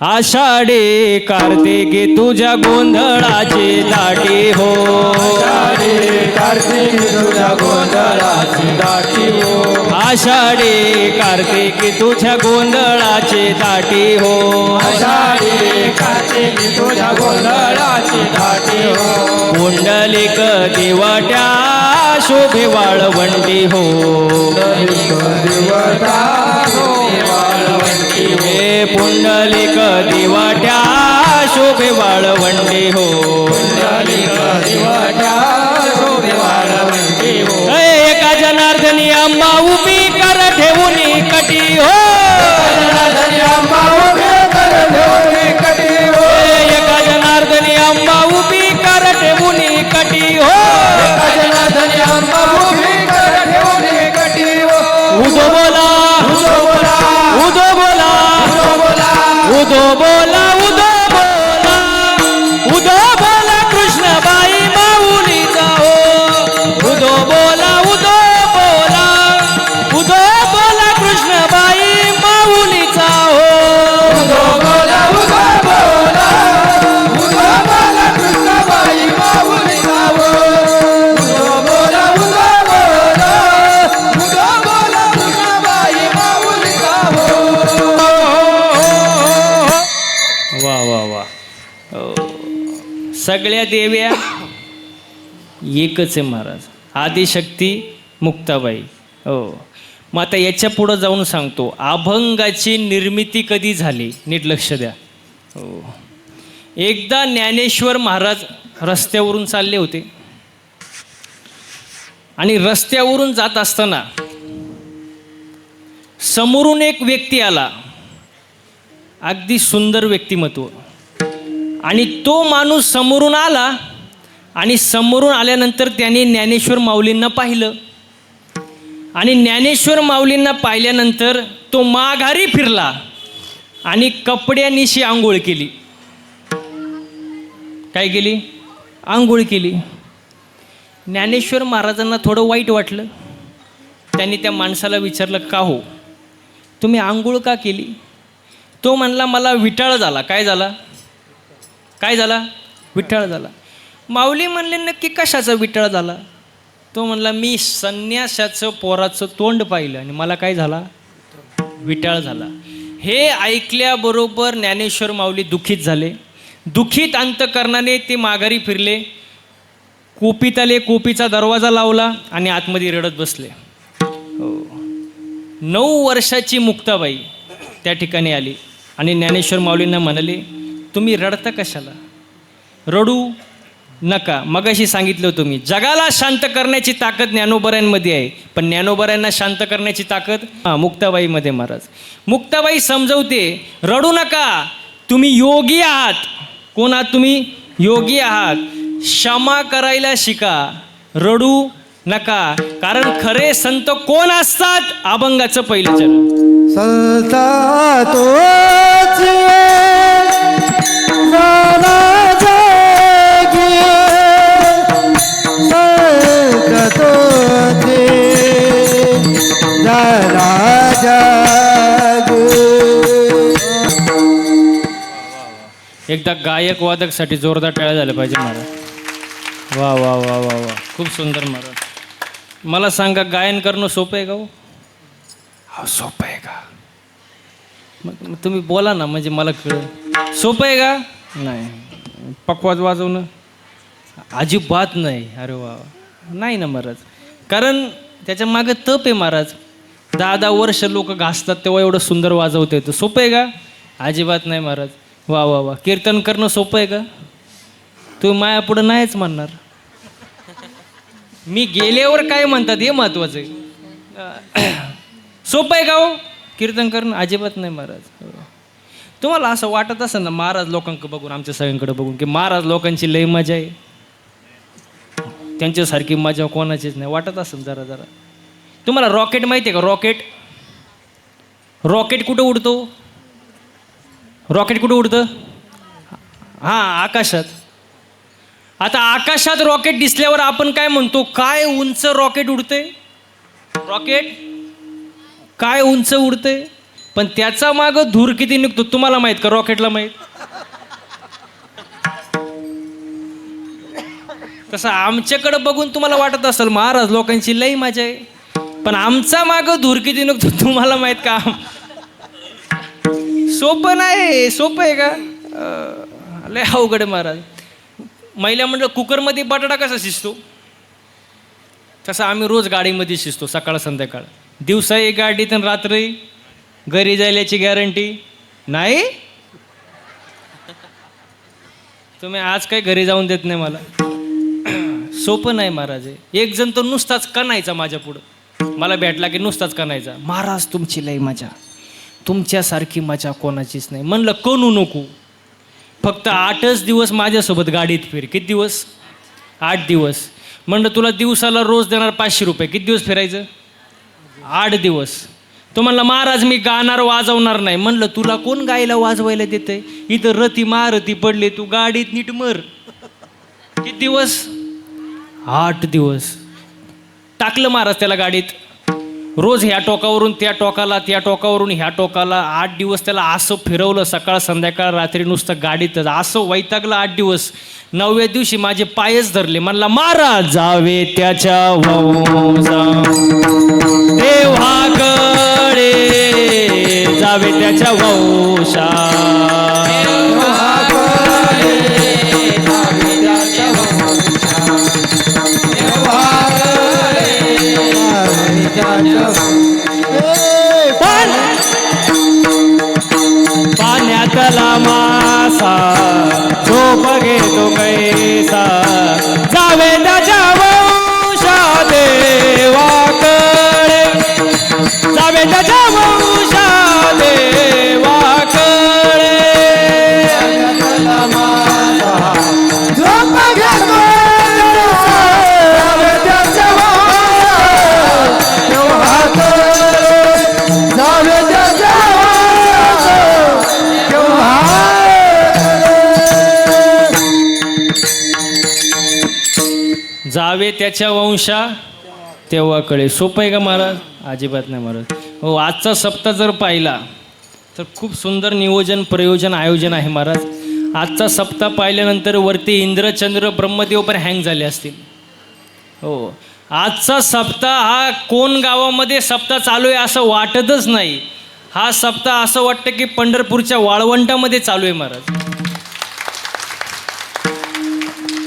आषाढी कार्तिकी तुझ्या गोंधळाची दाटी हो. आषाढी कार्तिकी तुझ्या गोंधळाची दाटी हो. आषाढी कार्तिकी तुझ्या गोंधळाची दाटी हो. आषाढी कार्तिकी तुझ्या गोंधळाची दाटी हो. पुंडलिक दिवाट्या शोभे वाळवंटी हो. दिवटा शोभे वाळवंटी हो. हे पुंडलिक दिवाट्या शोभे वाळवंटी हो. पुंडलिक दिवटा शोभे वाळवंटी हो. एका जनार्दनी अंबा उभी कर ठेवून कटी हो. जनार्दनी अंबा उभी कर ठेवून कटी हो. एका जनार्दनी अंबा उभी कर ठेवून कटी हो. जनार्दनी अंबा उभी कर ठेवून कटी हो. उदो बोला उदो बोला उदो बोला उदो बोला उदो बोला उदो बोला उदो बोला कृष्णबाई माऊलीचा हो. उदो बोला उदो बोला उदो बोला कृष्णबाई माऊलीचा हो. उदो बोला उदो बोला उदो बोला कृष्णबाई माऊलीचा हो. उदो बोला उदो बोला उदो बोला कृष्णबाई माऊलीचा हो. वा वा वा. सगळ्या देव्या एकच आहे महाराज. आदिशक्ती मुक्ताबाई हो. मग आता याच्या पुढं जाऊन सांगतो अभंगाची निर्मिती कधी झाली नीट लक्ष द्या हो. एकदा ज्ञानेश्वर महाराज रस्त्यावरून चालले होते आणि रस्त्यावरून जात असताना समोरून एक व्यक्ती आला, अगदी सुंदर व्यक्तिमत्व. आणि तो माणूस समोरून आला आणि समोरून आल्यानंतर त्याने ज्ञानेश्वर माऊलींना पाहिलं आणि ज्ञानेश्वर माऊलींना पाहिल्यानंतर तो माघारी फिरला आणि कपड्यानिशी आंघोळ केली. काय केली? आंघोळ केली. ज्ञानेश्वर महाराजांना थोडं वाईट वाटलं. त्यांनी त्या माणसाला विचारलं, का हो तुम्ही आंघोळ का केली? तो म्हणला, मला विटाळ झाला. काय झाला? काय झाला? विटाळ झाला. माऊली म्हणले, नक्की कशाचा विटाळ झाला? तो म्हणला, मी संन्यासाचं पोराचं तोंड पाहिलं आणि मला काय झाला? विटाळ झाला. हे ऐकल्याबरोबर ज्ञानेश्वर माऊली दुःखित झाले. दुःखित अंतकरणाने ते माघारी फिरले, कोपीत आले, कोपीचा दरवाजा लावला आणि आतमध्ये रडत बसले. 9 वर्षाची मुक्ताबाई त्या ठिकाणी आली आणि ज्ञानेश्वर माऊलींना म्हणाले, तुम्ही रडता कशाला? रडू नका. मगाशी सांगितलं होतं मी, जगाला शांत करण्याची ताकद ज्ञानोबरांमध्ये आहे, पण ज्ञानोबरांना शांत करण्याची ताकद मुक्ताबाईमध्ये. महाराज मुक्ताबाई समजवते, रडू नका, तुम्ही योगी आहात. कोण आहात तुम्ही? योगी आहात. क्षमा करायला शिका, रडू नका. कारण खरे संत कोण असतात? अभंगाचं पहिलं चरण. संता तोच झाला जगी, संत तोच झाला जगी. एकदा गायक वादकसाठी जोरदार टाळ्या झाल्या पाहिजे महाराज. वा वा वा वा वा, खूप सुंदर महाराज. मला सांगा, गायन करणं सोपं आहे का हो? हा, सोपं आहे का? मग तुम्ही बोला ना, म्हणजे मला कळेल. सोपं आहे का? नाही. पकवाज वाजवणं अजिबात नाही. अरे वा, नाही ना महाराज. कारण त्याच्या मागं तप आहे महाराज. 10-10 वर्ष लोक घासतात तेव्हा एवढं सुंदर वाजवता येतं. सोपं आहे का? अजिबात नाही महाराज. वा वा वा. कीर्तन करणं सोपं आहे का? तुम्ही मायापुढं नाहीच म्हणणार. मी गेल्यावर काय म्हणतात हे महत्वाचं आहे. सोपं आहे का हो कीर्तन करणं? अजिबात नाही महाराज. तुम्हाला असं वाटत असेल ना, महाराज लोकांकडे बघून, आमच्या सगळ्यांकडे बघून, की महाराज लोकांची लई मजा आहे, त्यांच्यासारखी मजा कोणाचीच नाही, वाटत असेल जरा जरा. तुम्हाला रॉकेट माहिती आहे का? रॉकेट रॉकेट कुठं उडतो? रॉकेट कुठं उडतं? हां, आकाशात. आता आकाशात रॉकेट दिसल्यावर आपण काय म्हणतो? काय उंच रॉकेट उडते. रॉकेट काय उंच उडते. पण त्याचा मागं धूर किती निघतो तुम्हाला माहीत का? रॉकेटला माहीत. तसं आमच्याकडं बघून तुम्हाला वाटत असेल महाराज लोकांची लई मजा आहे, पण आमचा मागं धूर किती निघतो तुम्हाला माहीत का? सोपं नाही. सोपं आहे का? लय अवघड आहे महाराज. महिला मंडळ कुकरमध्ये बटाटा कसा शिजतो तसं आम्ही रोज गाडीमध्ये शिजतो, सकाळ संध्याकाळ. दिवसा एक गाडीत आणि रात्री घरी जायल्याची गॅरंटी नाही. तुम्ही आज काही घरी जाऊन देत नाही मला. सोपं नाही महाराज. एक जण तो नुसताच कणायचा माझ्या पुढं, मला भेटला की नुसताच कणायचा, महाराज तुमची लई मजा, तुमच्यासारखी मजा कोणाचीच नाही. म्हणलं कणू नको, फक्त 8च दिवस माझ्यासोबत गाडीत फिर. किती दिवस? 8 दिवस. म्हणलं तुला दिवसाला रोज देणार 500 रुपये, किती दिवस फिरायचं? 8 दिवस. तो म्हणला महाराज मी गाणार वाजवणार नाही. म्हणलं तुला कोण गायला वाजवायला देतंय? इथं रती महारती पडले, तू गाडीत नीट मर. किती दिवस? 8 दिवस. टाकलं महाराज त्याला गाडीत, रोज ह्या टोकावरून त्या टोकाला, त्या टोकावरून ह्या टोकाला. 8 दिवस त्याला असं फिरवलं, सकाळ संध्याकाळ रात्री नुसतं गाडीतच. असं वैतागलं 8 दिवस. 9व्या दिवशी माझे पायच धरले. म्हणला महाराज जावे त्याच्या वंशा देवाकडे, जावे त्याच्या वंशा. पाण्यातला मासा झोप घेतो कैसा, जावे त्याच्या वंशा देवाकडे, जावे त्याच्या वंशा देवाकडे. झोप घेतो त्याच्या जावे त्याच्या वंशा तेव्हाकडे. सोपं आहे का महाराज? अजिबात नाही महाराज. हो, आजचा सप्ताह जर पाहिला तर खूप सुंदर नियोजन, प्रयोजन, आयोजन आहे महाराज. आजचा सप्ताह पाहिल्यानंतर वरती इंद्र चंद्र ब्रह्मदेव पण हँग झाले असतील. हो, आजचा सप्ताह हा कोण गावामध्ये सप्ताह चालू आहे असं वाटतच नाही. हा सप्ताह असं वाटतं की पंढरपूरच्या वाळवंटामध्ये चालू आहे महाराज.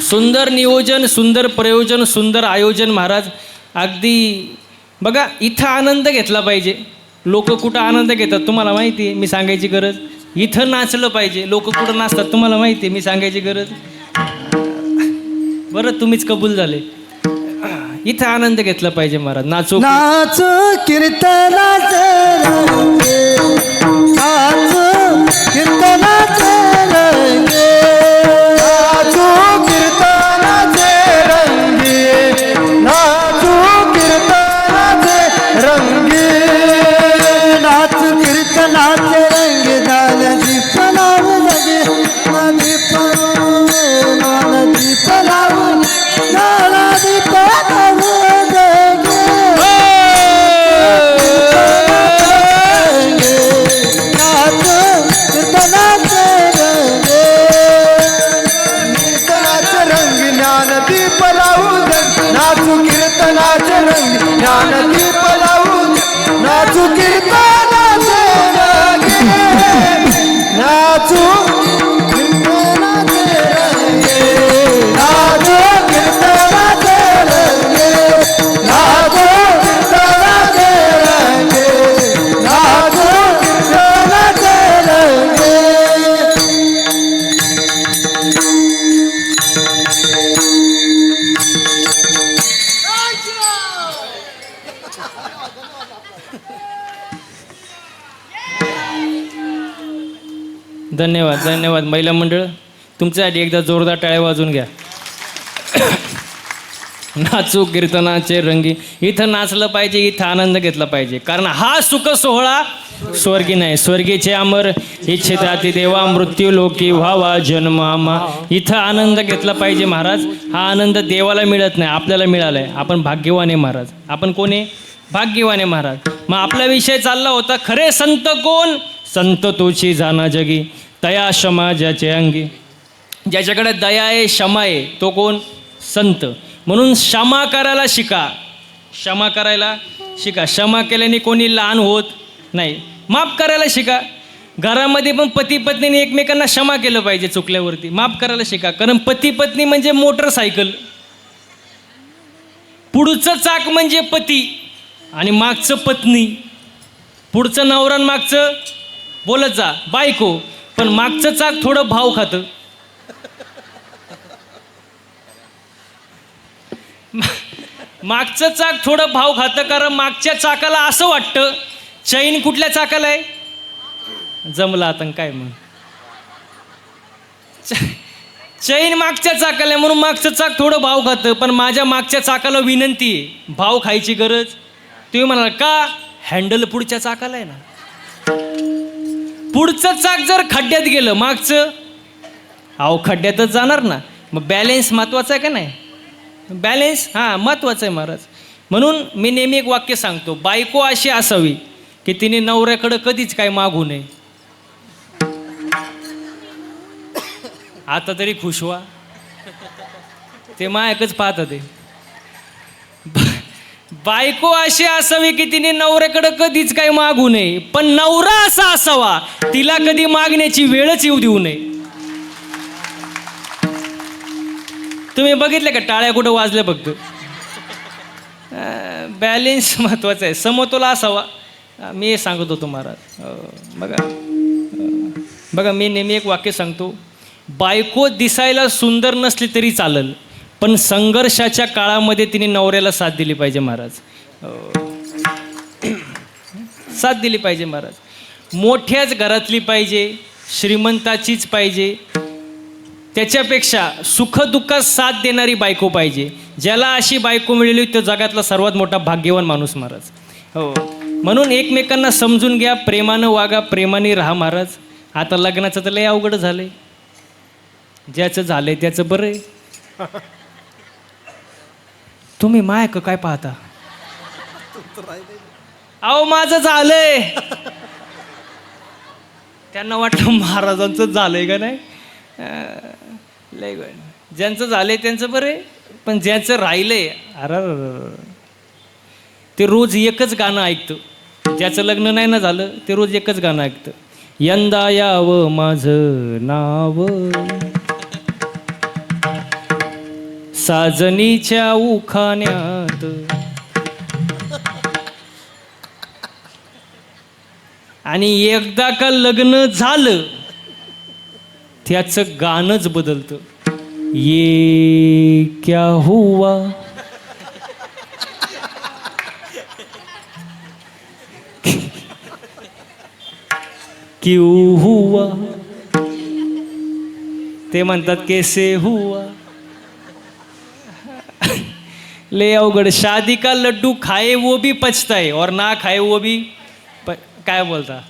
सुंदर नियोजन, सुंदर प्रयोजन, सुंदर आयोजन महाराज. अगदी बघा, इथं आनंद घेतला पाहिजे. लोक कुठं आनंद घेतात तुम्हाला माहिती आहे, मी सांगायची गरज. इथं नाचलं पाहिजे. लोक कुठं नाचतात तुम्हाला माहिती आहे, मी सांगायची गरज. बरं तुम्हीच कबूल झाले. इथं आनंद घेतला पाहिजे महाराज. नाचो नाचो कीर्तनाचे रंगे, नाचो कीर्तनाचे रंगे, नाचो कीर्तनाचे रंगे, नाचो कीर्तनाचे रंगे, नाच कीर्तनाचे रंगे. नालजी पलाव लगे, नालजी पलाव, नालजी पलाव लगे. नाचो कीर्तनाचे रंगे, कीर्तनाचे रंग ज्ञानदीप लावून, नाचू कीर्तनाचे रंग ज्ञानदीप लावून, नाचू कीर्तनाचे रंगे, नाचू कीर्तनाचे रंगे, नाचू कीर्तनाचे रंगे, नाचू कीर्तनाचे रंगे, नाचू कीर्तनाचे रंगे. धन्यवाद, धन्यवाद. महिला मंडळ तुमच्यासाठी एकदा जोरदार टाळ्या वाजून घ्या. नाचू कीर्तनाचे रंगी. इथं नाचलं पाहिजे, इथं आनंद घेतला पाहिजे. कारण हा सुख सोहळा स्वर्गी नाही. स्वर्गीचे अमर इच्छिताती देवा, मृत्यू लोकी व्हावा जन्मामा. इथं आनंद घेतला पाहिजे महाराज. हा आनंद देवाला मिळत नाही, आपल्याला मिळाला आहे. आपण भाग्यवान आहे महाराज. आपण कोण आहे? भाग्यवान आहे महाराज. मग आपला विषय चालला होता खरे संत कोण? संत तोची जाना जगी, दया क्षमा ज्याचे अंगी. ज्याच्याकडे दया आहे, क्षमा आहे, तो कोण? संत. म्हणून क्षमा करायला शिका, क्षमा करायला शिका. क्षमा केल्याने कोणी लहान होत नाही. माफ करायला शिका. घरामध्ये पण पती पत्नीने एकमेकांना क्षमा केलं पाहिजे चुकल्यावरती. माफ करायला शिका. कारण पती पत्नी म्हणजे मोटरसायकल. पुढचं चाक म्हणजे पती आणि मागचं पत्नी. पुढचं नवरा आणि मागचं बोलत जा बायको. पण मागचं चाक थोडं भाव खातं. मागचं चाक थोडं भाव खातं कारण मागच्या चाकाला असं वाटतं चैन कुठल्या चाकाला आहे. जमला आता काय मग, चैन मागच्या चाकाला आहे म्हणून मागचं चाक थोडं भाव खातं. पण माझ्या मागच्या चाकाला विनंती आहे, भाव खायची गरज. तुम्ही म्हणाल का? हँडल पुढच्या चाकाला आहे ना. पुढचं चाक जर खड्ड्यात गेलं मागचं अहो खड्ड्यातच जाणार ना. मग बॅलेन्स महत्वाचा आहे का नाही? बॅलेन्स हां महत्वाचं आहे महाराज. म्हणून मी नेहमी एक वाक्य सांगतो, बायको अशी असावी की तिने नवऱ्याकडं कधीच काय मागू नये. आता तरी खुश व्हा, ते मायकच पाहत ते. बायको अशी असावी की तिने नवऱ्याकडं कधीच काही मागू नये. पण नवरा असा असावा तिला कधी मागण्याची वेळच येऊ देऊ नये. तुम्ही बघितले का टाळ्या कुठं वाजल्या? बघतो बॅलेन्स महत्वाचा आहे, समतोल असावा. मी हे सांगत होतो महाराज. बघा मी नेहमी एक वाक्य सांगतो, बायको दिसायला सुंदर नसली तरी चालेल पण संघर्षाच्या काळामध्ये तिने नवऱ्याला साथ दिली पाहिजे महाराज. साथ दिली पाहिजे महाराज. मोठ्याच घरातली पाहिजे, श्रीमंताचीच पाहिजे, त्याच्यापेक्षा सुखदुःखात साथ देणारी बायको पाहिजे. ज्याला अशी बायको मिळाली तो जगातला सर्वात मोठा भाग्यवान माणूस महाराज. हो, म्हणून एकमेकांना समजून घ्या, प्रेमानं वागा, प्रेमाने राहा महाराज. आता लग्नाचं तर लय अवघड झालं आहे. ज्याचं झालंय त्याचं बरं आहे. तुम्ही मायक काय पाहता? अहो माझं झालंय. त्यांना वाटलं महाराजांचं झालंय का नाही. लय ज्यांचं झालंय त्यांचं बरं आहे. पण ज्यांचं राहिलंय अरे ते रोज एकच गाणं ऐकतं. ज्याचं लग्न नाही ना झालं ते रोज एकच गाणं ऐकतं. यंदा यावं माझं नाव साजनीच्या उखाण्यात. आणि एकदा का लग्न झालं त्याचं गाणंच बदलतं. ये क्या हुआ क्यों हुआ, ते म्हणतात कैसे हुआ. ले अवघड. शादी का लड्डू खाए वो भी पछताए और ना खाए वो भी काय बोलता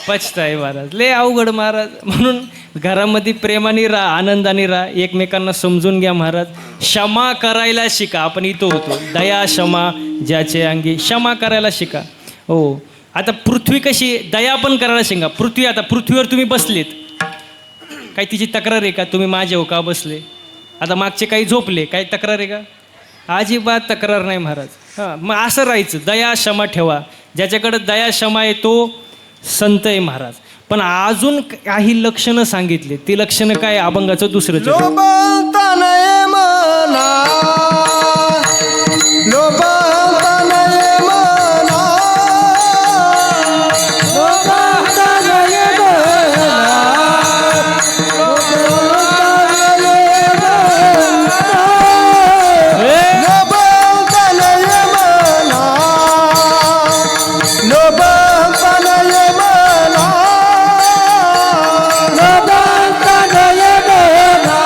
पछताए महाराज. ले अवघड महाराज. म्हणून घरामध्ये प्रेमाने राहा, आनंदाने राहा, एकमेकांना समजून घ्या महाराज. क्षमा करायला शिका. आपण इथं होतो, दया क्षमा ज्याचे अंगी, क्षमा करायला शिका. हो, आता पृथ्वी कशी दया पण करायला शिका. पृथ्वी, आता पृथ्वीवर तुम्ही बसलेत, काही तिची तक्रार आहे का? तुम्ही माझे हो का बसले? आता मागचे काही झोपले, काही तक्रार आहे का? अजिबात तक्रार नाही महाराज. हां, मग असं राहायचं. दया क्षमा ठेवा. ज्याच्याकडे दया क्षमा आहे तो संत आहे महाराज. पण अजून काही लक्षणं सांगितले. ती लक्षणं काय? अभंगाचं दुसरं लोभांता नये मना, लोभांता नये मना, लोभांता नये मना, लोभांता नये मना, लोभांता नये मना, लोभांता नये मना,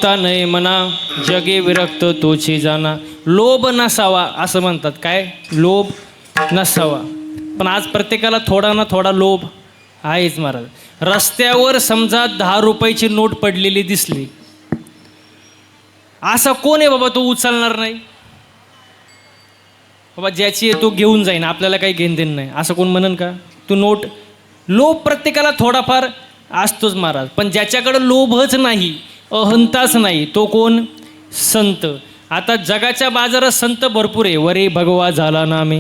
अहंता नये मना जगे विरक्त तोची जाना. लोभ नसावा असं म्हणतात. काय? लोभ नसावा. पण आज प्रत्येकाला थोडा ना थोडा लोभ आहेच महाराज. रस्त्यावर समजा 10 रुपयाची नोट पडलेली दिसली, असा कोण आहे बाबा तो उचलणार नाही? बाबा ज्याची आहे तो घेऊन जाईन, आपल्याला काही घेणं देणं नाही असं कोण म्हणन का? तू नोट. लोभ प्रत्येकाला थोडाफार असतोच महाराज. पण ज्याच्याकडं लोभच नाही, अहंताच नाही, तो कोण? संत. आता जगाच्या बाजारात संत भरपूर आहे. वरे भगवा झाला नामे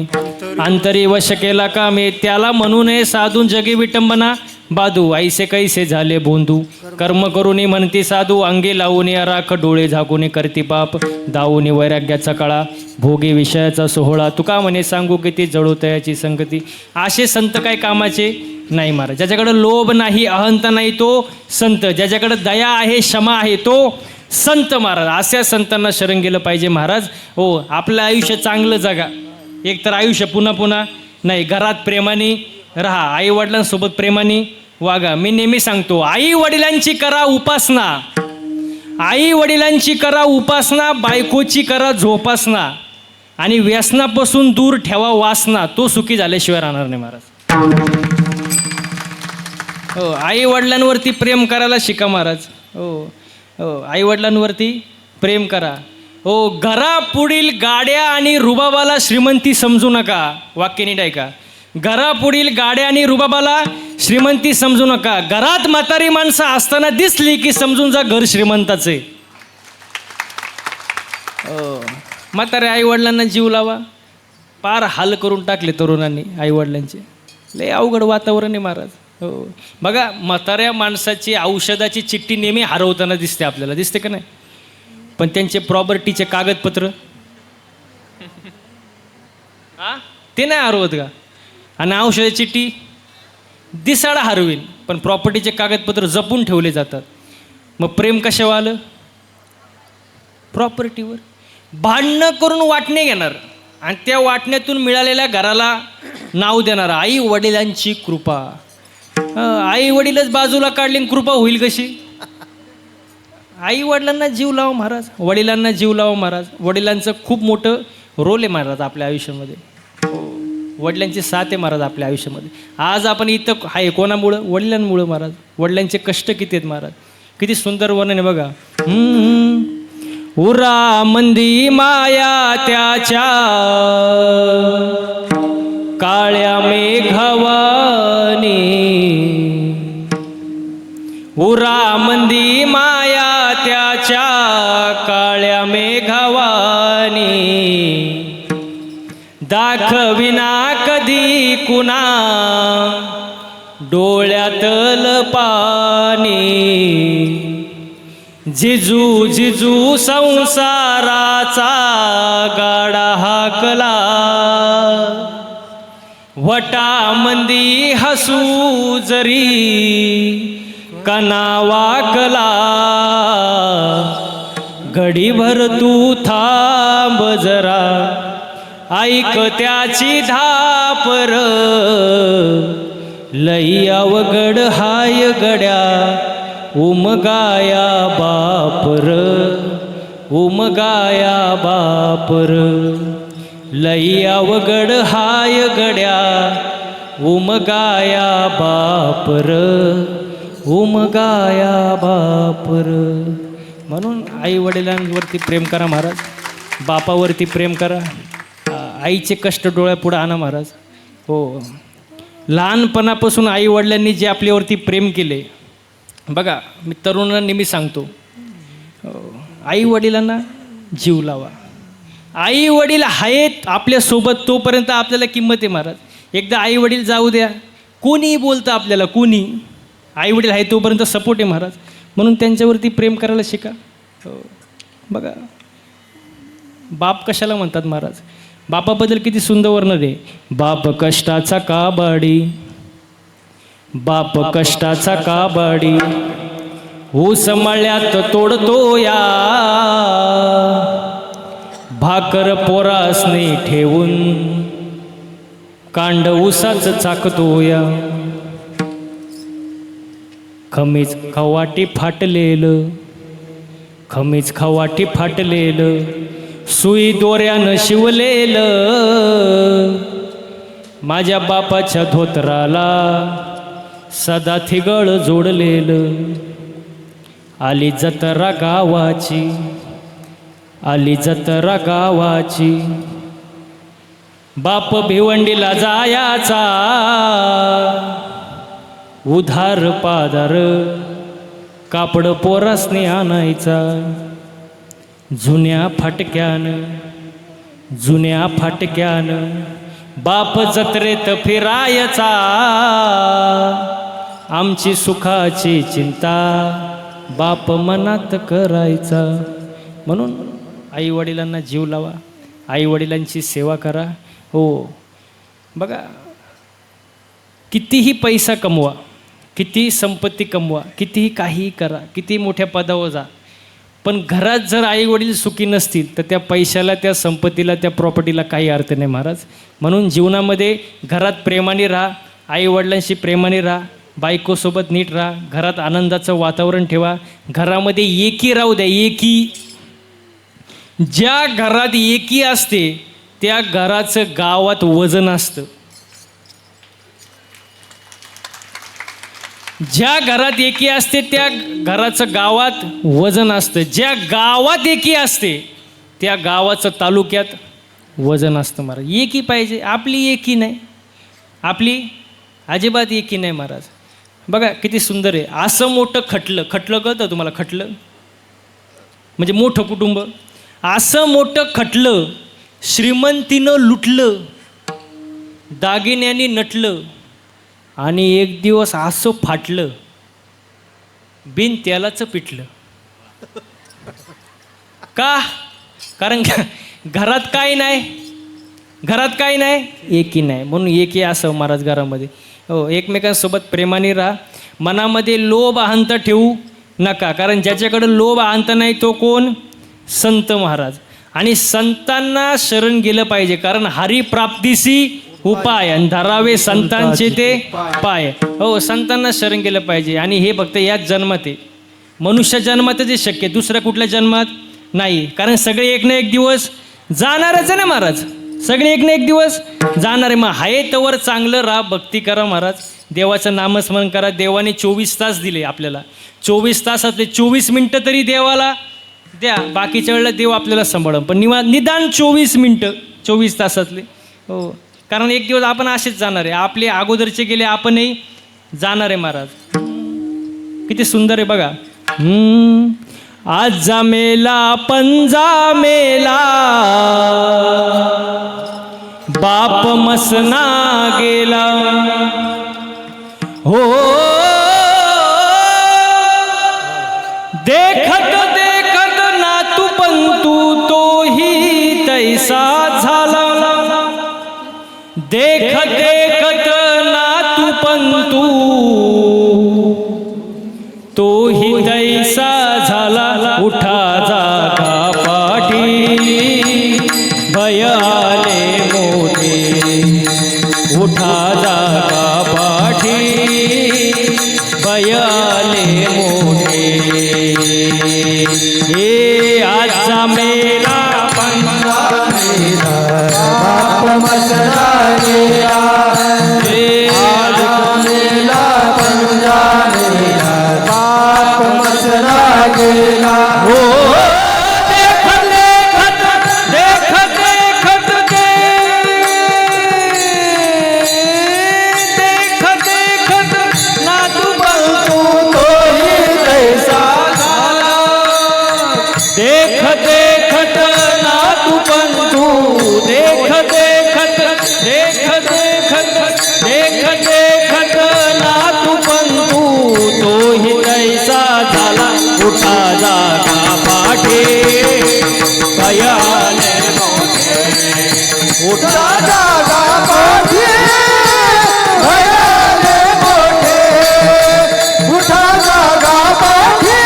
अंतरी वश केला कामे, त्याला म्हणू नये साधू जगी विटंबना बाधू. ऐसे कैसे झाले बोंधू कर्म करूनी म्हणती साधू, अंगे लावून राख डोळे झाकून करती पाप, दावून वैराग्याचा काळा भोगे विषयाचा सोहळा. तुका म्हणे सांगू किती जळू तयाची संगती. असे संत काय कामाचे नाही महाराज. ज्याच्याकडे लोभ नाही, अहंता नाही, तो संत. ज्याच्याकडे दया आहे, क्षमा आहे, तो संत महाराज. अशा संतांना शरण गेलं पाहिजे महाराज. हो, आपलं आयुष्य चांगलं जगा. एक तर आयुष्य पुन्हा पुन्हा नाही. घरात प्रेमाने राहा, आई वडिलांसोबत प्रेमाने वागा. मी नेहमी सांगतो, आई वडिलांची करा उपासना, आई वडिलांची करा उपासना, बायकोची करा जोपासना, आणि व्यसनापासून दूर ठेवा वासना. तो सुखी झाल्याशिवाय राहणार नाही महाराज. हो, आई वडिलांवरती प्रेम करायला शिका महाराज. हो हो, आई वडिलांवरती प्रेम करा. हो, घरापुढील गाड्या आणि रुबाबाला श्रीमंती समजू नका. वाक्य नीट ऐका. घरापुढील गाड्या आणि रुबाबाला श्रीमंती समजू नका. घरात म्हातारी माणसं असताना दिसली की समजून जा घर श्रीमंताचे. म्हातारे आई वडिलांना जीव लावा. पार हाल करून टाकले तरुणांनी आई वडिलांचे. लय अवघड वातावरण आहे महाराज. हो, बघा म्हाताऱ्या माणसाची औषधाची चिठ्ठी नेहमी हरवताना दिसते आपल्याला, दिसते का नाही? पण त्यांचे प्रॉपर्टीचे कागदपत्र ते नाही हरवत का? आणि औषधाची चिठ्ठी दिसाडा हरवीन, पण प्रॉपर्टीचे कागदपत्र जपून ठेवले जातात. मग प्रेम कशावर आलं? प्रॉपर्टीवर. भांडणं करून वाटणे घेणार आणि त्या वाटण्यातून मिळालेल्या घराला नाव देणार आई वडिलांची कृपा. आई वडीलच बाजूला काढली, कृपा होईल कशी? आई वडिलांना जीव लावा महाराज, वडिलांना जीव लावा महाराज. वडिलांचं खूप मोठं रोल आहे महाराज आपल्या आयुष्यामध्ये. वडिलांची साथ आहे महाराज आपल्या आयुष्यामध्ये. आज आपण इथं आहे कोणामुळं? वडिलांमुळं महाराज. वडिलांचे कष्ट किती आहेत महाराज. किती सुंदर वर्णन आहे बघा. उरा मंदी माया त्याच्या काळ्या मेघवानी, उरा मंदी माया त्याच्या काळ्या मेघवानी, दाखविना कधी कुणा डोळ्यातल पाणी, जिजू जिजू संसाराचा गाडा हाकला, वटामंदी हसू जरी कना वाकला, घडीभर तू थांब जरा ऐक त्याची धापर, लई अवघड हाय गड्या उमगाया बापर, उमगाया बापर, लई अवघड हाय गड्या उमगाया बापर, उमगाया बापर. म्हणून आई वडिलांवरती प्रेम करा महाराज, बापावरती प्रेम करा, आईचे कष्ट डोळ्यापुढं आणा महाराज. हो, लहानपणापासून आई वडिलांनी जे आपल्यावरती प्रेम केले बघा. मी तरुणांना नेहमी सांगतो, आई वडिलांना जीव लावा. आई वडील आहेत आपल्यासोबत तोपर्यंत आपल्याला किंमत आहे महाराज. एकदा आई वडील जाऊ द्या, कोणीही बोलतं आपल्याला, कोणी. आई वडील आहे तोपर्यंत सपोर्ट आहे महाराज. म्हणून त्यांच्यावरती प्रेम करायला शिका. हो, बघा बाप कशाला म्हणतात महाराज. बापाबद्दल किती सुंदर वर्णन आहे. बाप कष्टाचा काबाडी, बाप कष्टाचा काबाडी, ऊस मळ्यात तोडतो या, भाकर पोरासने ठेवून कांड ऊसाच चाकतो या, खमीज खवाटी फाटलेलं खमीज खवाटी फाटलेलं, सुई दोऱ्यानं शिवलेलं, माझ्या बापाच्या धोतराला सदा थिगळ जोडलेलं. आली जत्रा गावाची, आली जत्रा गावाची, बाप भिवंडीला जायाचा, उधार पादार कापड पोरासने आणायचा. जुन्या फाटक्यानं बाप जत्रेत फिरायचा, आमची सुखाची चिंता बाप मनात करायचा. म्हणून आईवडिलांना जीव लावा, आईवडिलांची सेवा करा. हो बघा, कितीही पैसा कमवा, कितीही संपत्ती कमवा, कितीही काहीही करा, किती मोठ्या पदावर जा, पण घरात जर आईवडील सुखी नसतील तर त्या पैशाला, त्या संपत्तीला, त्या प्रॉपर्टीला काही अर्थ नाही महाराज. म्हणून जीवनामध्ये घरात प्रेमाने राहा, आईवडिलांशी प्रेमाने राहा, बायकोसोबत नीट राहा, घरात आनंदाचं वातावरण ठेवा, घरामध्ये एकी राहू द्या. एकी, ज्या घरात एकी असते त्या घराचं गावात वजन असतं. ज्या घरात एकी असते त्या घराचं गावात वजन असतं. ज्या गावात एकी असते त्या गावाचं तालुक्यात वजन असतं महाराज. एकी पाहिजे, आपली एकी नाही, आपली अजिबात एकी नाही महाराज. बघा किती सुंदर आहे. असं मोठं खटलं कळतं तुम्हाला? खटलं म्हणजे मोठं कुटुंब. असं मोठं खटलं श्रीमंतीनं लुटलं, दागिन्यांनी नटलं, आणि एक दिवस असं फाटलं, बिन तेलाचं पिटलं. का? कारण घरात काही नाही, एकी नाही. म्हणून एकी असं महाराज घरामध्ये. हो, एकमेकांसोबत प्रेमाने राहा, मनामध्ये लोभ अहंत ठेवू नका. कारण ज्याच्याकडे लोभ अहंत नाही तो कोण? संत महाराज. आणि संतांना शरण गेलं पाहिजे, कारण हरिप्राप्तीसी उपाय, आणि धरावे संतांचे ते पाय. हो, संतांना शरण गेलं पाहिजे. आणि हे फक्त याच जन्मात आहे, मनुष्य जन्मातच हे शक्य, दुसऱ्या कुठल्या जन्मात नाही. कारण सगळे एक ना एक दिवस जाणारच आहे ना महाराज, सगळे एक ना एक दिवस जाणार आहे. मग हाय तवर चांगलं राहा, भक्ती करा महाराज, देवाचं नामस्मरण करा. देवाने 24 तास दिले आपल्याला, 24 तासातले 24 मिनटं तरी देवाला द्या. बाकीच्या वेळेला देव आपल्याला सांभाळून, पण निदान 24 मिनटं 24 तासातले. हो, कारण एक दिवस आपण असेच जाणार आहे. आपले अगोदरचे गेले, आपणही जाणार आहे महाराज. किती सुंदर आहे बघा. आज मेला पंजा मेला, बाप मसना गेला. हो, देखत देखत नातू पंतू तोही तैसा झाला. देखत देखत नातू पंतू तोही तैसा झाला. उठा जागा पाठी भय आले मोठे, उठा जागा पाठी भय आले मोठे. हे आजचा मेला पंजा मेला, बाप मसना गेला. आजचा मेला पंजा मेला, बाप मसना गेला. हो, देखत देखत नातू पंतू तोही तैसा झाला. देखत देखत नातू पंतू, देखत देखत नातू पंतू तोही तैसा झाला. उठा जागा पाठी भय आले मोठे, उठा जागा पाठी भय आले मोठे, उठा जागा पाठी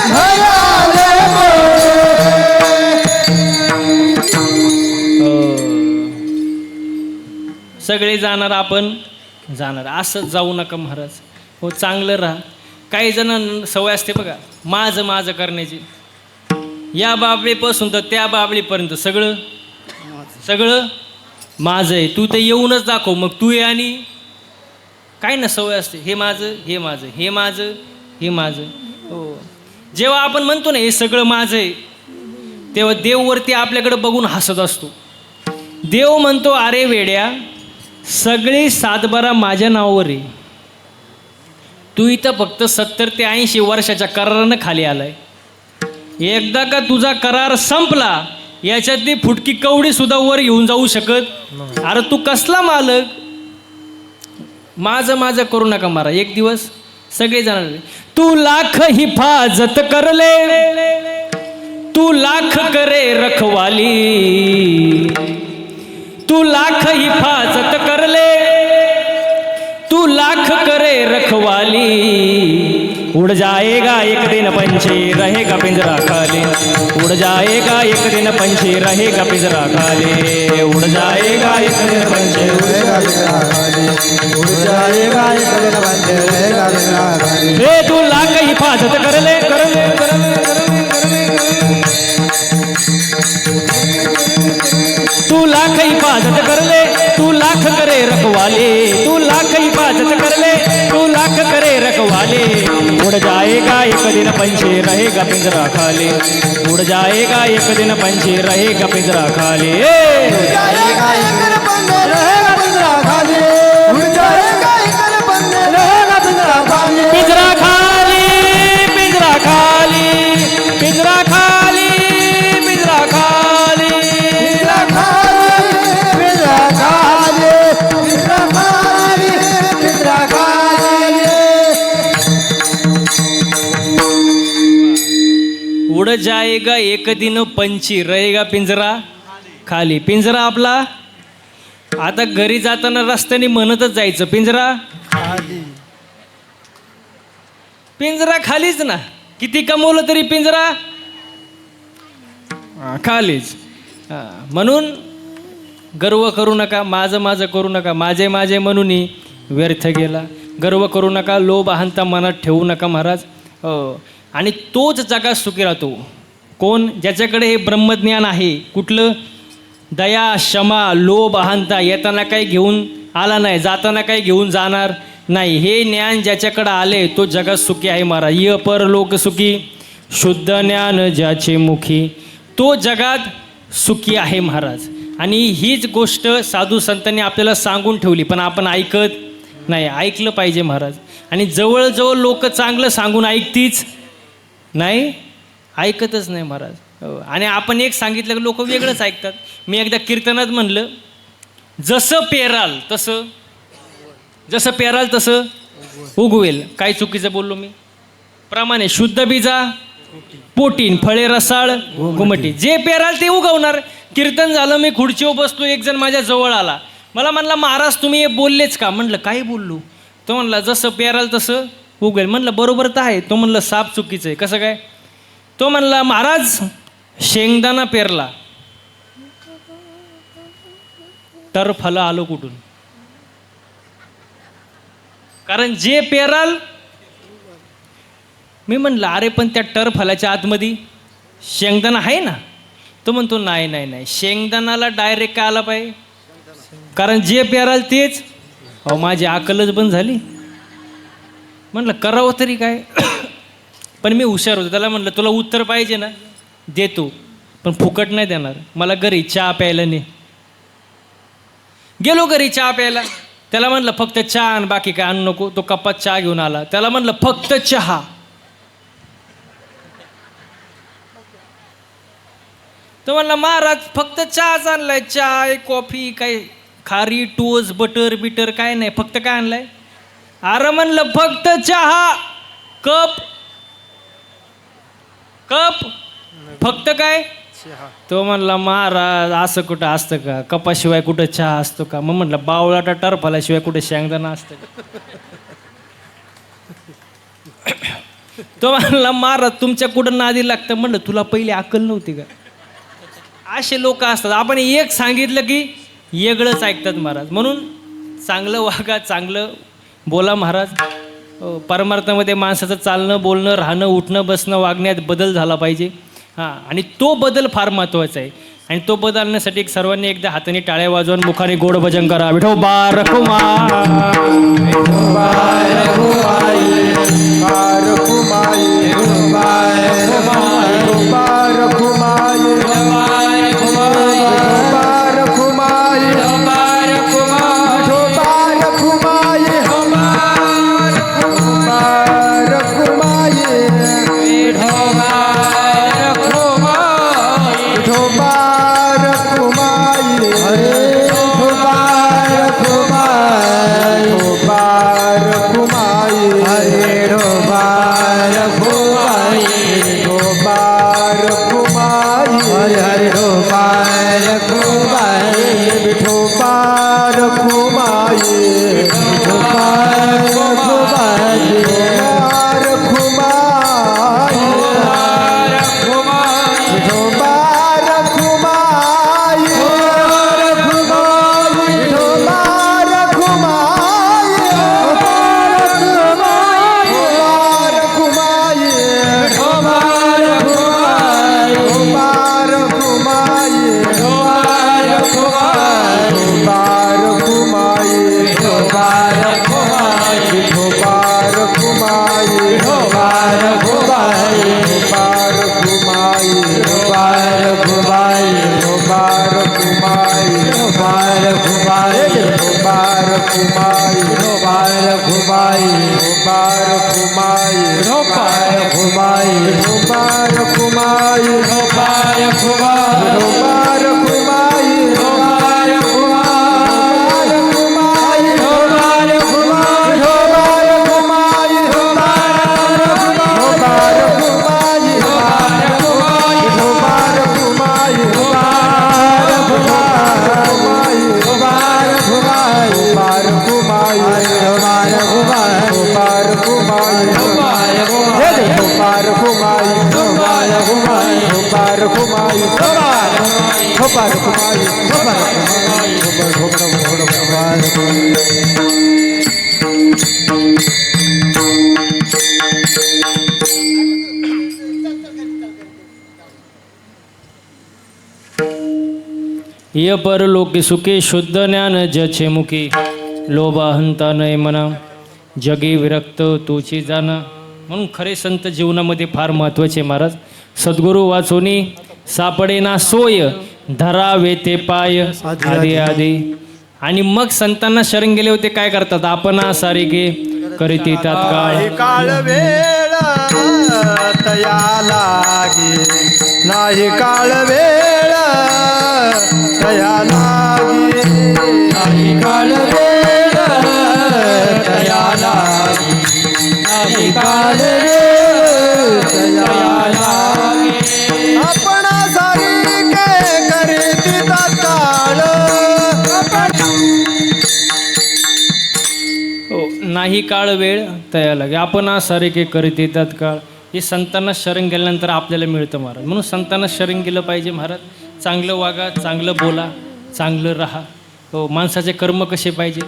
भय आले मोठे. सगळे जाणार, आपण जाणार. असं जाऊ नका महाराज. हो, चांगलं राहा. काही जण सवय असते बघा, माझं माझं करण्याची. या बाबळीपासून तर त्या बाबळीपर्यंत सगळं सगळं माझं आहे. तू तर येऊनच दाखव. मग तू ये आणि काय ना सवय असते, हे माझं हे माझं हे माझं हे माझं. हो, जेव्हा आपण म्हणतो ना हे सगळं माझं आहे, तेव्हा देववरती आपल्याकडे बघून हसत असतो. देव म्हणतो, अरे वेड्या, सगळी सातबारा माझ्या नावावर आहे. तू इथं फक्त 70 ते 80 वर्षाच्या करारानं खाली आलाय. एकदा का तुझा करार संपला, याच्यातली फुटकी कवडी सुद्धा वर घेऊन जाऊ शकत. अरे तू कसला मालक? माझं माझं करू नका मारा. एक दिवस सगळे जाणार. तू लाख हिफाजत करले, तू लाख करे रखवाली, तू लाख हिफाजत करले, तू लाख करे रखवाली. उड़ जाएगा एक दिन पंछी रहेगा पिंजरा खाली, उड़ जाएगा एक दिन पंछी रहेगा पिंजरा खाली, उड़ जाएगा एक दिन पंछी रहेगा पिंजरा खाली, उड़ जाएगा एक दिन पंछी रहेगा पिंजरा खाली. रे तू लाख हिफाजत कर ले, कर ले, कर ले, कर ले, कर ले. तू लाख हिफाजत कर ले, तू लाख करे रखवाले, तू लाख हिफाजत कर ले, तू लाख करे रखवाले. उड़ जाएगा एक दिन पंछी रहेगा पिंजरा खाली, उड़ जाएगा एक दिन पंछी रहेगा पिंजरा खाली. उड़ जाएगा एक दिन पंछी रहेगा पिंजरा खाली, उड़ जाएगा एक दिन पंछी रहेगा पिंजरा खाली. पिंजरा खाली, पिंजरा खाली, पिंजरा खाली, पिंजरा खाली, पिंजरा खाली, पिंजरा खाली, पिंजरा खाली, पिंजरा खाली. उड़ जाएगा एक दिन पंछी रहेगा पिंजरा खाली. पिंजरा आपला. आता घरी जाताना रस्त्याने म्हणतच जायचं, पिंजरा पिंजरा खालीच ना. किती कमवलं तरी पिंजरा खालीच. म्हणून गर्व करू नका, माझं माझं करू नका, माझे माझे म्हणून व्यर्थ गेला. गर्व करू नका, लोभ अहंता मनात ठेवू नका महाराज. आणि तोच जगात सुखी राहतो. कोण? ज्याच्याकडे हे ब्रह्मज्ञान आहे. कुठलं? दया, क्षमा, लोभ, अहंता येताना काही घेऊन आला नाही, जाताना काही घेऊन जाणार नाही. हे ज्ञान ज्याच्याकडे आले तो जगात सुखी आहे महाराज. य परलोक सुखी शुद्ध ज्ञान ज्याचे मुखी, तो जगात सुखी आहे महाराज. आणि हीच गोष्ट साधू संतांनी आपल्याला सांगून ठेवली, पण आपण ऐकत नाही. ऐकलं पाहिजे महाराज. आणि जवळजवळ लोक चांगलं सांगून ऐकतीच नाही, ऐकतच नाही महाराज. आणि आपण एक सांगितलं की लोक वेगळंच ऐकतात. मी एकदा कीर्तनात म्हणलं, जसं पेराल तसं, जसं पेराल तसं उगवेल. काय चुकीचं बोललो मी? प्रमाणे शुद्ध बीजा पोटीन, फळे रसाळ घुमटी. जे पेराल ते उगवणार. कीर्तन झालं, मी खुर्चीवर बसलो, एक जण माझ्या जवळ आला. मला म्हणला, महाराज तुम्ही हे बोललेच का? म्हणलं काय बोललो? तो म्हणला, जसं पेराल तसं उगवेल. म्हणलं बरोबर तर आहे. तो म्हणलं साप चुकीचं आहे. कसं काय? तो म्हणला, महाराज शेंगदाणा पेरला तर फलं आलो कुठून? कारण जे पेराल. मी म्हणलं, अरे पण त्या टरफलाच्या आतमध्ये शेंगदाणा आहे ना. तो म्हणतो, नाही नाही नाही, शेंगदाणाला डायरेक्ट काय आला पाहिजे? कारण जे पेराल तेच. अहो माझी अकलच बंद झाली. म्हणलं करावं तरी काय? पण मी हुशार होतो. त्याला म्हणलं, तुला उत्तर पाहिजे ना, देतो, पण फुकट नाही देणार. मला घरी चहा प्यायला ने. गेलो घरी चहा प्यायला. त्याला म्हणलं फक्त चहा आण, बाकी काय आणू नको. तो कपात चहा घेऊन आला. त्याला म्हणलं फक्त चहा. तो म्हणला, महाराज फक्त चहाच आणलाय. चाय, कॉफी, काय खारी, टोस्ट, बटर बिटर काय नाही, फक्त काय आणलंय? अरे म्हणलं फक्त चहा, कप कप, फक्त काय? तो म्हणला, महाराज असं कुठं असतं का? कपाशिवाय कुठं चहा असतो का? मग म्हटलं, बावळाटा टरफलाशिवाय कुठं शेंगदाणा असतं का? तो म्हणला, महाराज तुमच्या कुठं नादी लागतं. म्हणलं, तुला पहिले अक्कल नव्हती का? असे लोक असतात. आपण एक सांगितलं की वेगळंच ऐकतात महाराज. म्हणून चांगलं वागा, चांगलं बोला महाराज. परमार्थामध्ये माणसाचं चालणं बोलणं राहणं उठणं बसणं वागण्यात बदल झाला पाहिजे. हां, आणि तो बदल फार महत्त्वाचा आहे. आणि तो बदल आणण्यासाठी सर्वांनी एकदा हाताने टाळ्या वाजवून मुखाने गोड भजन करा. विठोबा रखुमा विठोबा रखुमाई रखुमाई विठोबा रखुमाई विठोबा रखुमाई विठोबा रखुमाई विठोबा रखुमाई य परलोकी सुखे शुद्ध ज्ञान जचे मुखी लोभा हंता नये मना जगी विरक्त तोची जाना. म्हणून खरे संत जीवनामध्ये फार महत्त्वाचे महाराज. सद्गुरू वाचोनी सापडे ना सोय धरावे ते पाय आधी आधी. आणि मग संतांना शरण गेले होते काय करतात आपण सारिके करीती तात्काळ काळ वेळ तया लागे नाही काळ वेळ तया लागे नाही काळ वेळ तया लागे नाही काळ वेळ तया लागे आपण सारिके करीती तात्काळ नाही काळ वेळ तया लागे आपण सारिके करीत येतात काळ. हे संतांना शरण गेल्यानंतर आपल्याला मिळतं महाराज. म्हणून संतांना शरण गेलं पाहिजे महाराज. चांगलं वागा चांगलं बोला चांगलं राहा. हो, माणसाचे कर्म कसे पाहिजे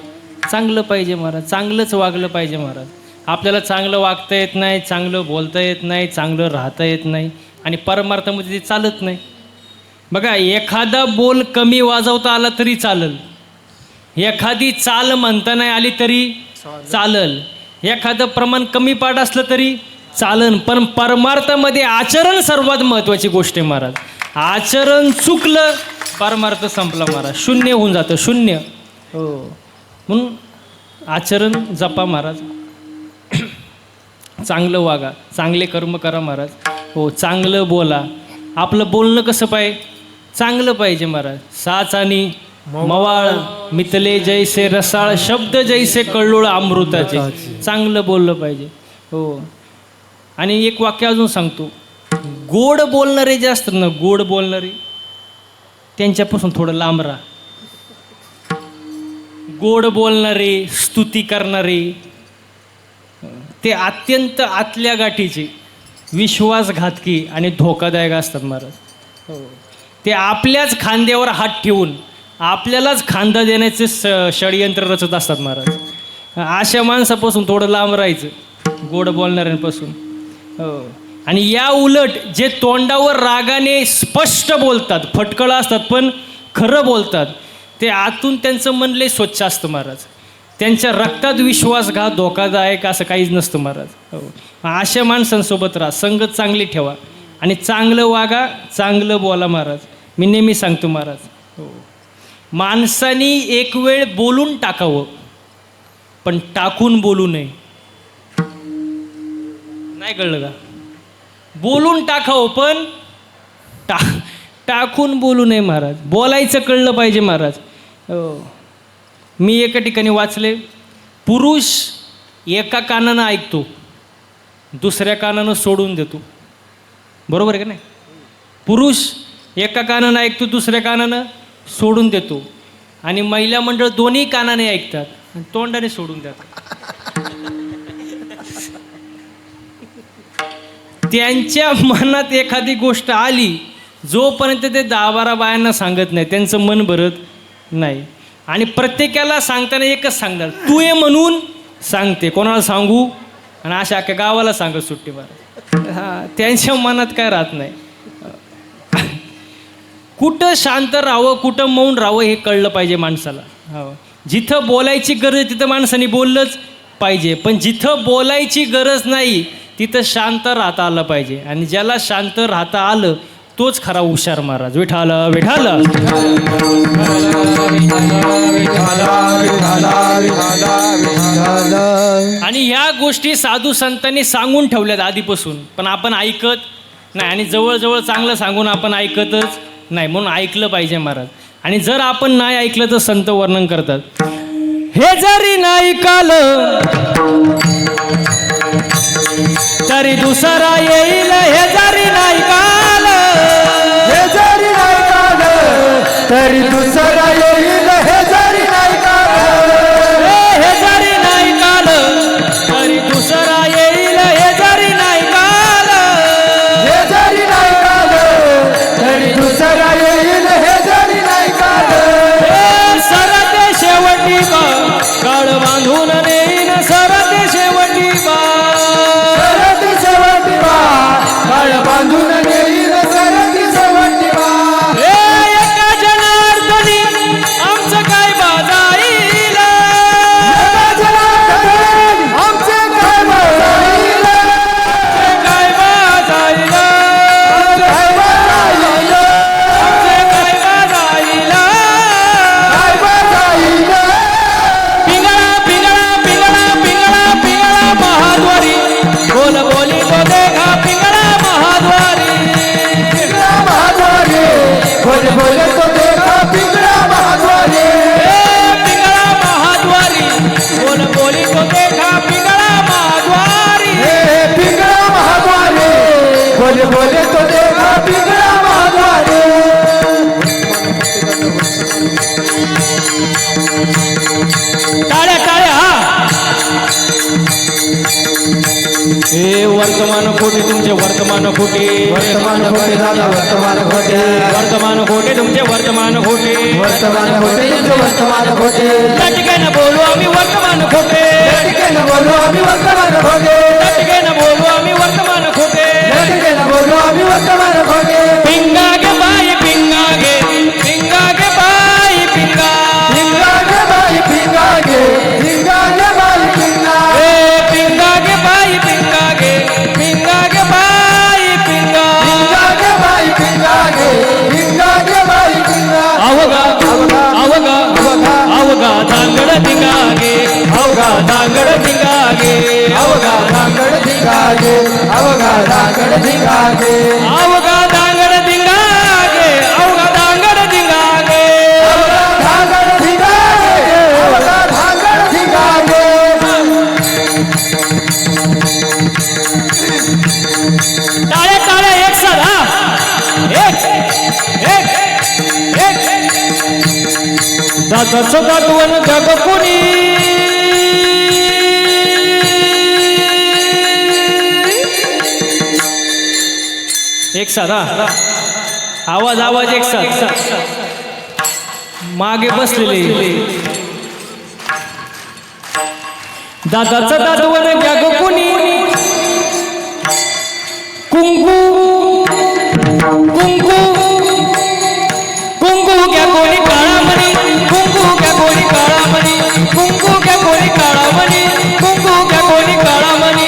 चांगलं पाहिजे महाराज. चांगलंच वागलं पाहिजे महाराज. आपल्याला चांगलं वागता येत नाही चांगलं बोलता येत नाही चांगलं राहता येत नाही आणि परमार्थामध्ये ते चालत नाही. बघा एखादा बोल कमी वाजवता आला तरी चालल. एखादी चाल म्हणता नाही आली तरी चालल. एखादं प्रमाण कमी पाठ असलं तरी चालन. पण परमार्थामध्ये आचरण सर्वात महत्त्वाची गोष्ट आहे महाराज. आचरण चुकलं परमार्थ संपला महाराज. शून्य होऊन जातं शून्य. हो, म्हणून आचरण जपा महाराज. चांगलं वागा चांगले कर्म करा महाराज. हो, चांगलं बोला. आपलं बोलणं कसं पाहिजे चांगलं पाहिजे महाराज. साच आणि मवाळ मितले जैसे रसाळ शब्द जैसे कळलोळ अमृताचे. चांगलं बोललं पाहिजे. हो, आणि एक वाक्य अजून सांगतो. गोड बोलणारे जे असतात ना गोड बोलणारे त्यांच्यापासून थोडं लांब राहा. गोड बोलणारे स्तुती करणारे ते अत्यंत आतल्या गाठीचे विश्वासघातकी आणि धोकादायक असतात महाराज. हो, ते आपल्याच खांद्यावर हात ठेवून आपल्यालाच खांदा देण्याचे षडयंत्र रचत असतात महाराज. अशा माणसापासून थोडं लांब राहायचं. गोड बोलणाऱ्यांपासून. हो. आणि या उलट जे तोंडावर रागाने स्पष्ट बोलतात, फटकळ असतात पण खरं बोलतात, ते आतून त्यांचं मन लय स्वच्छ असतं महाराज. त्यांच्या रक्तात विश्वासघात धोकादायक असं काहीच नसतं महाराज. हो. अशा माणसांसोबत राहा, संगत चांगली ठेवा आणि चांगलं वागा, चांगलं बोला महाराज. मी नेहमी सांगतो महाराज. हो. माणसानी एक वेळ बोलून टाकावं पण टाकून बोलू नये. नाही कळलं का? बोलून टाकावं पण टाकून बोलू नये महाराज. बोलायचं कळलं पाहिजे महाराज. हो. मी एका ठिकाणी वाचले, पुरुष एका कानानं ऐकतो, दुसऱ्या कानानं सोडून देतो. बरोबर आहे का नाही? पुरुष एका कानानं ऐकतो, दुसऱ्या कानानं सोडून देतो. आणि महिला मंडळ दोन्ही कानाने ऐकतात आणि तोंडाने सोडून देतात. त्यांच्या मनात एखादी गोष्ट आली, जोपर्यंत ते 10-12 बायांना सांगत नाही त्यांचं मन भरत नाही. आणि प्रत्येकाला सांगताना एकच सांगणार, तू ये म्हणून सांगते, कोणाला सांगू आणि अशा अख्ख्या गावाला सांगत सुट्टी मारा. हां, त्यांच्या मनात काय राहत नाही. कुठं शांत राहावं, कुठं मौन राहावं हे कळलं पाहिजे माणसाला. हो. जिथं बोलायची गरज आहे तिथं माणसाने बोललंच पाहिजे, पण जिथं बोलायची गरज नाही तिथं शांत राहता आलं पाहिजे. आणि ज्याला शांत राहता आलं तोच खरा हुशार महाराज. विठाल विठाल. आणि ह्या गोष्टी साधू संतांनी सांगून ठेवल्यात आधीपासून, पण आपण ऐकत नाही. आणि जवळजवळ चांगलं सांगून आपण ऐकतच नाही, म्हणून ऐकलं पाहिजे महाराज. आणि जर आपण नाही ऐकलं तर संत वर्णन करतात, हे जरी नाही कालं तरी दुसरा येईल, हे जरी नाही कालं, हे जरी नाही कालं तरी दुसरा येईल, हे जरी नाही कालं, हे जरी नाही कालं तरी दुसरा येईल, हे जरी नाही कालं, हे जरी नाही कालं तरी दुसरा येईल, हे जरी नाही कालं. सरते शेवटी बा काळ बांधून नेईन, सरते शेवटी बा, सरती शेवटी बा काळ बांधून नेईल, सरती शेवटी बा. एका जनार्दनी आमचं काय बाजाईल, एका जनार्दनी आमचे काय बाजाईल, काय बाजाईल, काय बाजाईल, काय बाजाईल. काय बाजाईल. पिंगळा पिंगळा पिंगळा पिंगळा पिंगळा महाद्वारी, बोल बोली तो देखा पिंगळा महाद्वारी. पिंगळा महाद्वारी, बोल बोल तो देखा पिंगळा महाद्वारी. पिंगळा महाद्वारी, बोल बोली तो देखा पिंगळा महाद्वारी. हे पिंगळा महाद्वारी, बोल बोल तो देखा पिंगळा महाद्वारी. टाळ्या टाळ्या. हा, हे वर्तमान खोटे तुमचे वर्तमान खोटे, वर्तमान खोटे दादा, वर्तमान खोटे, वर्तमान खोटे तुमचे वर्तमान खोटे. वर्तमान खोटे तुमचे वर्तमान खोटे. त्या ठिकाणी बोलू आम्ही वर्तमान खोटे, ठिकाणी बोलू आम्ही वर्तमान खोटे, त्या ठिकाणी बोलू आम्ही वर्तमान खोटे. ठिकाणी बोलू आम्ही वर्तमान खोटे. पिंगा गे बाई पिंगा गे, पिंगा गे बाई पिंगा, पिंगा गे बाई पिंगा गे, पिंगा गे बाई पिंगा. पिंगा गे बाई पिंगा गे, पिंगा गे बाई पिंगा. पिंगा गे बाई पिंगा गे, पिंगा गे बाई पिंगा. अवघा अवघा अवघा धांगड धिंगागे, अवघा धांगड धिंगागे, अवघा धांगड धिंगागे, अवघा धांगड धिंगागे, अवघा धांगड धिंगागे, अवघा धांगड धिंगागे. अवघा धांगड धिंगागे, अवघा धांगड धिंगागे. टाळ्या टाळ्या एक साथ. हा, एक एक एक. दादाचं दादवण जग कोणी, एक साथ. हा, आवाज आवाज एक साथ. मागे बसलेले दादाचं दादवण जग कोणी, कुंकू कुंकू कुंकू घ्या कोणी काळामणी कुंकू घ्या कोणी काळामणी कुंकू घ्या कोणी काळामणी कुंकू घ्या कोणी काळामणी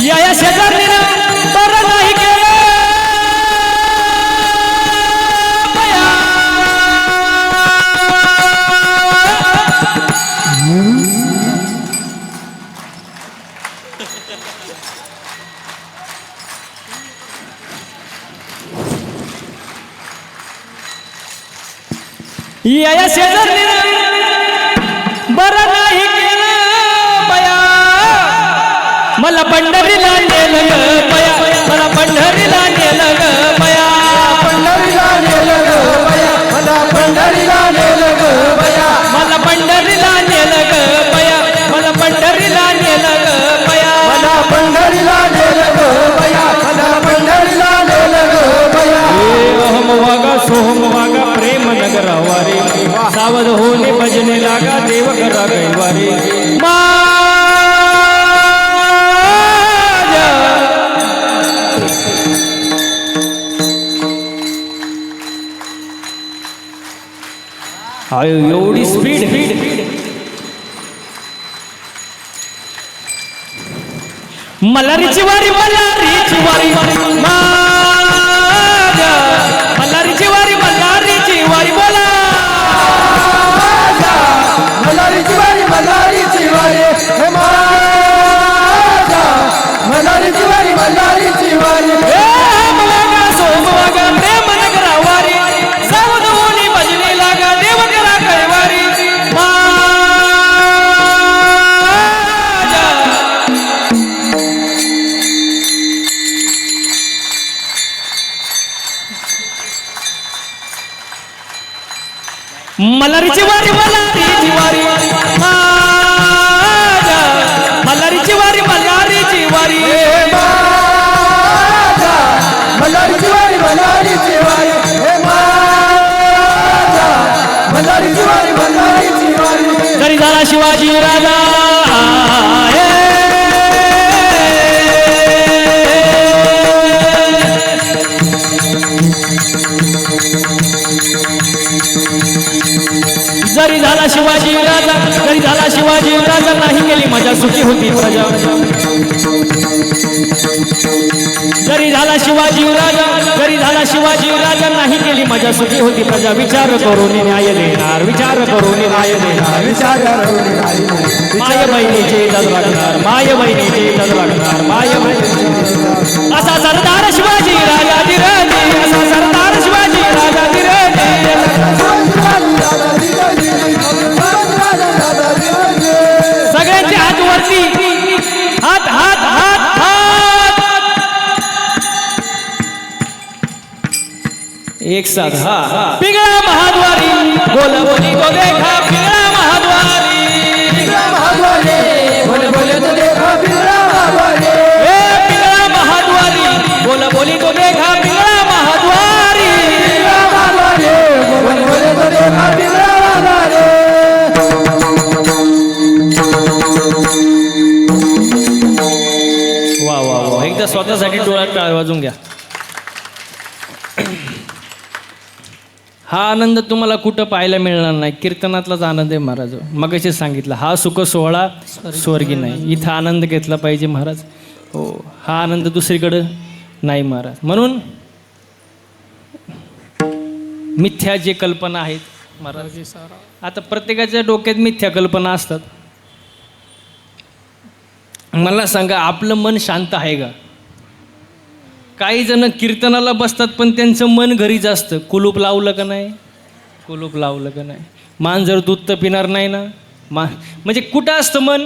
या शेजारीनं बरं नाही केलं बया. या शेजारीनं बरं नाही केलं बया. मला पंढरीला नेलं ग बया मला पंढरीला नेलं ग बया पंढरीला नेलं ग बया मला पंढरीला नेलं ग बया मला पंढरीला नेलं ग बया मला पंढरीला नेलं ग बया मला पंढरीला नेलं ग बया मला पंढरीला नेलं ग बया अहम वागा सोहम वागा प्रेम नगरावारे सावध होणे भजने लागा देव करा कैवारे आयो एवढी स्पीड मल्हारीची वारी मल्हारीची वारी माझ्या मल्हारीची वारी मल्हारीची वारी बोला मल्हारीची वारी मल्हारीची वारी हे माझा मल्हारीची वारी मल्हारीची वारी सोमवागा प्रेम नगरा वारी सावध होणी भजने लागा देव करा कैवारी मल्हारीची वारी मल्हारीची वारी माझ्या मल्हारीची वारी मल्हारीची वारी मल्हारीची वारी मल्हारीची वारी हे माझा मल्हारीची वारी मल्हारीची वारी घरी झाला शिवाजी राजा जरी झाला शिवाजी राजा जरी झाला शिवाजी राजा नाही केली मजा सुखी होती प्रजा जरी झाला शिवाजी राजा जरी झाला शिवाजी राजा नाही केली मजा सुखी होती प्रजा विचार करून न्याय देणार विचार करून न्याय देणार विचार माय बहिणीचे इज्जत वाटणार माय बहिणीचे इज्जत वाटणार माय बहिणीचे असा सरदार शिवाजी राजा धीरजी असा सरदार शिवाजी राजा धीरजी सगळ्यांचे हात वरती हात हात हात हात एक साथ हा पिंगळा महाद्वारी बोल बोली तो देखा पिंगळा महाद्वारी बोले बोले तो देखा पिंगळा महाद्वारी ए पिंगळा महाद्वारी बोल बोली तो देखा पिंगळा महाद्वारी बोले बोले तो देखा पिंगळा महाद्वारी वा वा वा एकदा स्वतःसाठी डोळ्यात टाळ वाजून घ्या हा आनंद तुम्हाला कुठं पाहायला मिळणार नाही. कीर्तनातलाच आनंद आहे महाराज. मगाशी सांगितलं हा सुख सोहळा स्वर्गी नाही. इथं आनंद घेतला पाहिजे महाराज. हो, हा आनंद दुसरीकडं नाही महाराज. म्हणून मिथ्या जे कल्पना आहेत महाराज, आता प्रत्येकाच्या डोक्यात मिथ्या कल्पना असतात. मला सांगा, आपलं मन शांत आहे का? काही जण कीर्तनाला बसतात पण त्यांचं मन घरीच असतं. कुलूप लावलं का नाही? कुलूप लावलं का नाही? मांजर दूध तर पिणार नाही ना. म्हणजे कुठं असतं मन?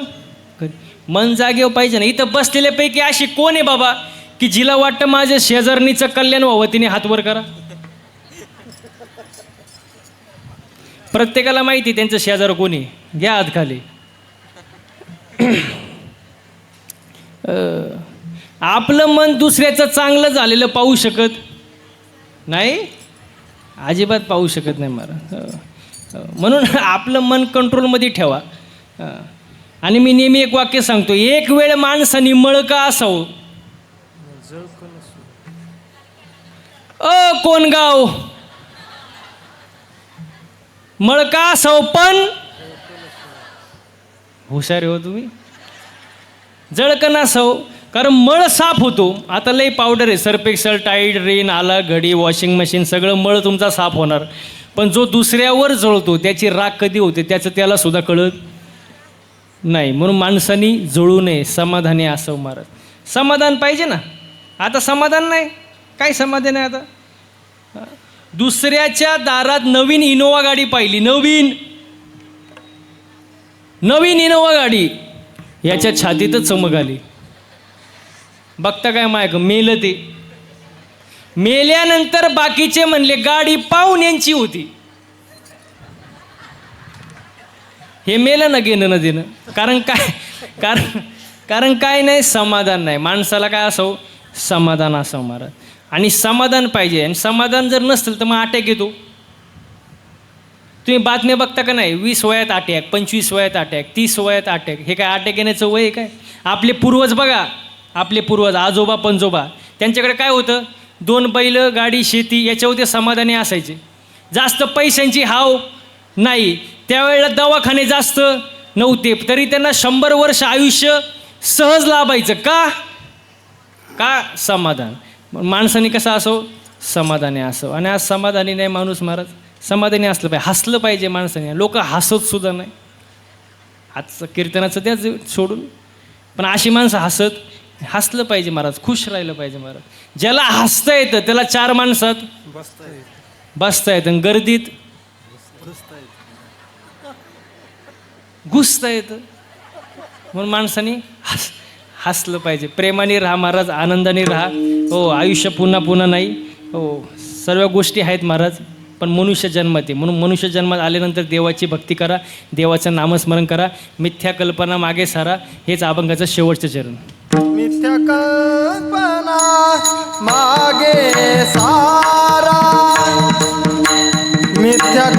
मन जागेवर पाहिजे ना. इथं बसलेल्यापैकी अशी कोण आहे बाबा की जिला वाटतं माझ्या शेजारणीचं कल्याण व्हावं, तिने हात वर करा. प्रत्येकाला माहिती त्यांचं शेजार कोणी. घ्या हात खाली. आपलं मन दुसऱ्याचं चांगलं झालेलं पाहू शकत नाही, अजिबात पाहू शकत नाही महाराज. म्हणून आपलं मन कंट्रोलमध्ये ठेवा. आणि मी नेहमी एक वाक्य सांगतो, एक वेळ माणसाने मळका असावं. कोण गाव मळका असावं पण हुशार हो तुम्ही. जळकन असावं, कारण मळ साफ होतो. आता लई पावडर आहे, सर्फ एक्सेल, टाईड, रेन, आला, घडी, वॉशिंग मशीन, सगळं मळ तुमचा साफ होणार. पण जो दुसऱ्यावर जळतो त्याची राग कधी होते त्याचं त्याला सुद्धा कळत नाही. म्हणून माणसानी जळू नये, समाधानी असावं महाराज. समाधान पाहिजे ना. आता समाधान नाही, काय समाधान आहे आता? दुसऱ्याच्या दारात नवीन इनोवा गाडी पाहिली, नवीन इनोवा गाडी, याच्या छातीतच चमक आली. बघता काय मायक मेलं. ते मेल्यानंतर बाकीचे म्हणले गाडी पाहुण्यांची होती. हे मेलं ना, घेणं न देणं. कारण काय नाही, समाधान नाही. माणसाला काय असावं? समाधान असावं महाराज. आणि समाधान पाहिजे. आणि समाधान जर नसेल तर मग अटॅक येतो. तुम्ही बातम्या बघता का नाही? 20 वयात अटॅक, 25 वयात अटॅक, 30 वयात अटॅक. हे काय अटॅक येण्याचं वय आहे काय? आपले पूर्वज बघा, आपले पूर्वज, आजोबा पंजोबा, त्यांच्याकडे काय होतं? 2 बैल, गाडी, शेती, याच्यावर ते समाधानी असायचे. जास्त पैशांची हाव नाही. त्यावेळेला दवाखाने जास्त नव्हते, तरी त्यांना 100 वर्ष आयुष्य सहज लाभायचं. का? समाधान. माणसाने कसं असावं? समाधानी असावं. आणि आज समाधानी नाही माणूस महाराज. समाधानी असलं पाहिजे, हसलं पाहिजे माणसाने. लोक हसत सुद्धा नाही. आजचं कीर्तनाचं द्या सोडून, पण अशी माणसं हसलं पाहिजे महाराज. खुश राहिलं पाहिजे महाराज. ज्याला हसता येतं त्याला 4 माणसात बसता येतं, आणि गर्दीत घुसता येतं. म्हणून माणसाने हसलं पाहिजे. प्रेमाने राहा महाराज, आनंदाने राहा. हो, आयुष्य पुन्हा नाही. हो, सर्व गोष्टी आहेत महाराज, पण मनुष्य जन्मात आहे. म्हणून मनुष्य जन्मात आल्यानंतर देवाची भक्ती करा, देवाचं नामस्मरण करा, मिथ्या कल्पना मागे सारा. हेच अभंगाचं शेवटचं चरण. मिथ्या कल्पना मागे सारा, मिथ्या